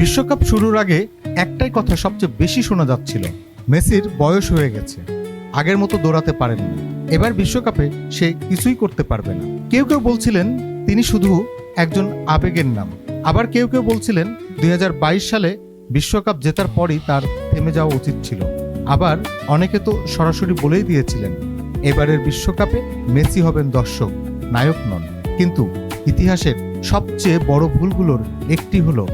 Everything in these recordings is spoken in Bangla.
বিশ্বকাপ শুরুর আগে একটাই কথা সবচেয়ে বেশি শোনা যাচ্ছিল, মেসির বয়স হয়ে গেছে, আগের মতো দৌড়াতে পারেন না, এবার বিশ্বকাপে সে কিছুই করতে পারবে না। কেউ কেউ বলছিলেন তিনি শুধু একজন আবেগের নাম, আবার কেউ কেউ বলছিলেন 2022 সালে বিশ্বকাপ জেতার পরই তার থেমে যাওয়া উচিত ছিল। আবার অনেকে তো সরাসরি বলেই দিয়েছিলেন এবারের বিশ্বকাপে মেসি হবেন দর্শক, নায়ক নন। কিন্তু ইতিহাসের সবচেয়ে বড় ভুলগুলোর একটি হলো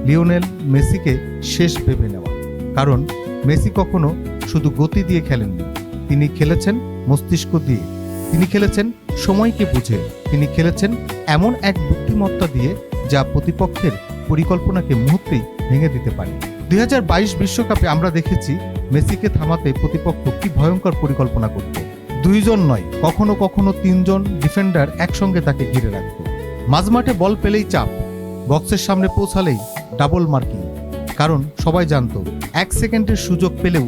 লিওনেল মেসিকে শেষ ভেবে নেওয়া। কারণ মেসি কখনো শুধু গতি দিয়ে খেলেননি, তিনি খেলেছেন মস্তিষ্ক দিয়ে, তিনি খেলেছেন সময়কে বুঝে, তিনি খেলেছেন এমন এক বুদ্ধিমত্তা দিয়ে যা প্রতিপক্ষের পরিকল্পনাকে মুহূর্তেই ভেঙে দিতে পারে। 2022 বিশ্বকাপে আমরা দেখেছি মেসিকে থামাতে প্রতিপক্ষ কি ভয়ঙ্কর পরিকল্পনা করত। দুইজন নয়, কখনো কখনো তিনজন ডিফেন্ডার একসঙ্গে তাকে ঘিরে রাখত। মাঝমাঠে বল পেলেই চাপ, বক্সের সামনে পৌঁছালেই ডাবল মার্কিং। কারণ সবাই জানত 1 সেকেন্ডের সুযোগ পেলেও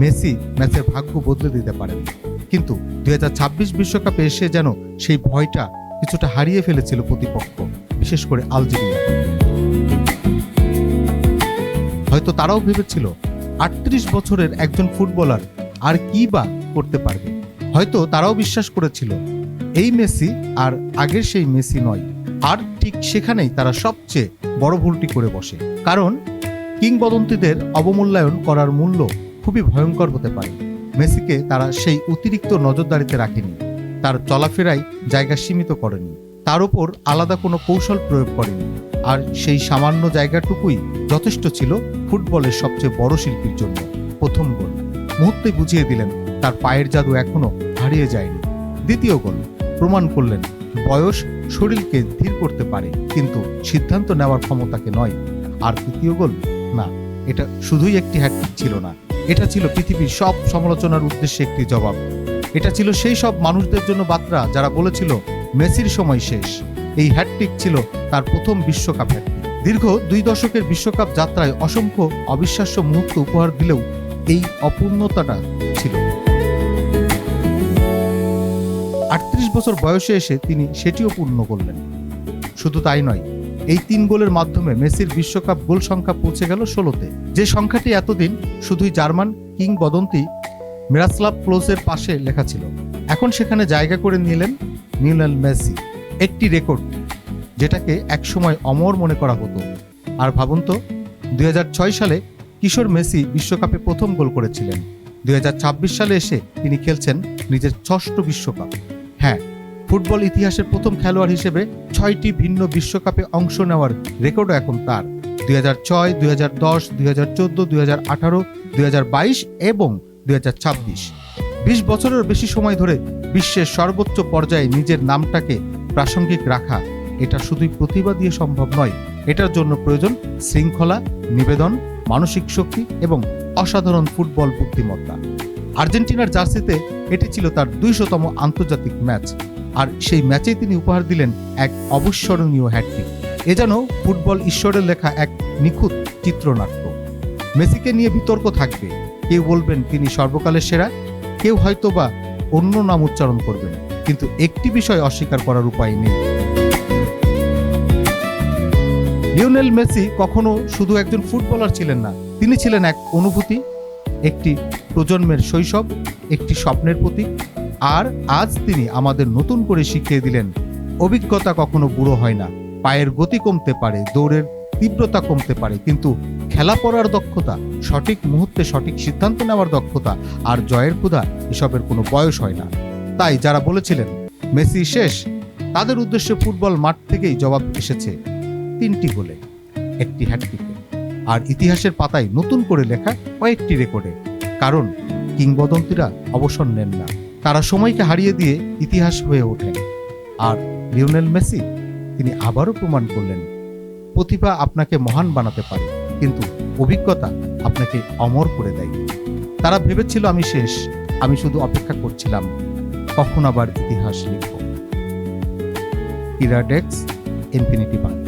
মেসি ম্যাচের ভাগ্য বদলে দিতে পারেন। কিন্তু 2026 বিশ্বকাপে এসে যেন সেই ভয়টা কিছুটা হারিয়ে ফেলেছিল প্রতিপক্ষ, বিশেষ করে আলজেরিয়া। হয়তো তারাও ভেবেছিল 38 বছরের একজন ফুটবলার আর কি বা করতে পারবে। হয়তো তারাও বিশ্বাস করেছিল এই মেসি আর আগের সেই মেসি নয়। আর ঠিক সেখানেই তারা সবচেয়ে বড় ভুলটি করে বসে। কারণ কিংবদন্তিদের অবমূল্যায়ন করার মূল্য খুবই ভয়ঙ্কর হতে পারে। মেসিকে তারা সেই অতিরিক্ত নজরদারিতে রাখেনি, তার চলাফেরায় জায়গা সীমিত করেনি, তার উপর আলাদা কোনো কৌশল প্রয়োগ করেনি। আর সেই সামান্য জায়গাটুকুই যথেষ্ট ছিল ফুটবলের সবচেয়ে বড় শিল্পীর জন্য। প্রথম গোল মুহূর্তে বুঝিয়ে দিলেন তার পায়ের জাদু এখনো হারিয়ে যায়নি। দ্বিতীয় গোল প্রমাণ করলেন বয়স শরীরকে ধীর করতে পারে, কিন্তু সিদ্ধান্ত নেওয়ার ক্ষমতাকে নয়। আর তৃতীয় গোল, না, এটা শুধুই একটি হ্যাটট্রিক ছিল না, এটা ছিল পৃথিবীর সব সমালোচনার উদ্দেশ্যে একটি জবাব। এটা ছিল সেই সব মানুষদের জন্য বার্তা যারা বলেছিল মেসির সময় শেষ। এই হ্যাটট্রিক ছিল তার প্রথম বিশ্বকাপ হ্যাটট্রিক। দীর্ঘ 2 দশকের বিশ্বকাপ যাত্রায় অসংখ্য অবিশ্বাস্য মুহূর্ত উপহার দিলেও এই অপূর্ণতাটা ছিল। 38 বছর বয়সে এসে তিনি সেটিও পূর্ণ করলেন। শুধু তাই নয়, এই 3 গোলের মাধ্যমে মেসির বিশ্বকাপ গোল সংখ্যা পৌঁছে গেল 16-তে, যে সংখ্যাটি এতদিন শুধুই জার্মান কিংবদন্তি মিরাস্লাভ ক্লোজের পাশে লেখা ছিল। এখন সেখানে জায়গা করে নিলেন লিওনেল মেসি, একটি রেকর্ড যেটাকে একসময় অমর মনে করা হতো। আর ভাবুন তো, 2006 সালে কিশোর মেসি বিশ্বকাপে প্রথম গোল করেছিলেন। 2026 সালে এসে তিনি খেলছেন নিজের 6ষ্ঠ বিশ্বকাপ। হ্যাঁ, ফুটবল ইতিহাসের প্রথম খেলোয়াড় হিসেবে 6টি ভিন্ন বিশ্বকাপে অংশ নেওয়ার রেকর্ডও এখন তার। 2006, 2010, 2014, 2018, 2022 এবং 2026। 20 বছরের বেশি সময় ধরে বিশ্বের সর্বোচ্চ পর্যায়ে নিজের নামটাকে প্রাসঙ্গিক রাখা, এটা শুধুই প্রতিভা দিয়ে সম্ভব নয়। এটার জন্য প্রয়োজন শৃঙ্খলা, নিবেদন, মানসিক শক্তি এবং অসাধারণ ফুটবল বুদ্ধিমত্তা। আর্জেন্টিনার জার্সিতে এটি ছিল তার 200তম আন্তর্জাতিক ম্যাচ। আর সেই ম্যাচেই তিনি উপহার দিলেন এক অবিস্মরণীয় হ্যাটট্রিক। এ যেন ফুটবল ঈশ্বরের লেখা এক নিখুঁত চিত্রনাট্য। মেসিকে নিয়ে বিতর্ক থাকবে, কেউ বলবেন তিনি সর্বকালের সেরা, কেউ হয়তোবা অন্য নাম উচ্চারণ করবেন, কিন্তু একটি বিষয় অস্বীকার করার উপায় নেই, লিওনেল মেসি কখনো শুধু একজন ফুটবলার ছিলেন না, তিনি ছিলেন এক অনুভূতি, একটি প্রজন্মের শৈশব, একটি স্বপ্নের প্রতীক। আর আজ তিনি আমাদের নতুন করে শিখিয়ে দিলেন অভিজ্ঞতা কখনো বুড়ো হয় না। পায়ের গতি কমতে পারে, দৌড়ের তীব্রতা কমতে পারে, কিন্তু খেলা পড়ার দক্ষতা, সঠিক মুহূর্তে সঠিক সিদ্ধান্ত নেওয়ার দক্ষতা আর জয়ের ক্ষুধা, এসবের কোনো বয়স হয় না। তাই যারা বলেছিলেন মেসি শেষ, তাদের উদ্দেশ্যে ফুটবল মাঠ থেকেই জবাব এসেছে 3টি গোলে, একটি হ্যাটট্রিকে, আর ইতিহাসের পাতায় নতুন করে লেখা কয়েকটি রেকর্ডে। কারণ কিংবদন্তিরা অবসর নেন না, তারা সময়কে হারিয়ে দিয়ে ইতিহাস হয়ে ওঠেন। আর লিওনেল মেসি, তিনি আবারও প্রমাণ করলেন প্রতিভা আপনাকে মহান বানাতে পারে, কিন্তু অভিজ্ঞতা আপনাকে অমর করে দেয়। তারা ভেবেছিল আমি শেষ, আমি শুধু অপেক্ষা করছিলাম কখন আবার ইতিহাস লিখব। ইরাডেক্স ইনফিনিটি বাংলা।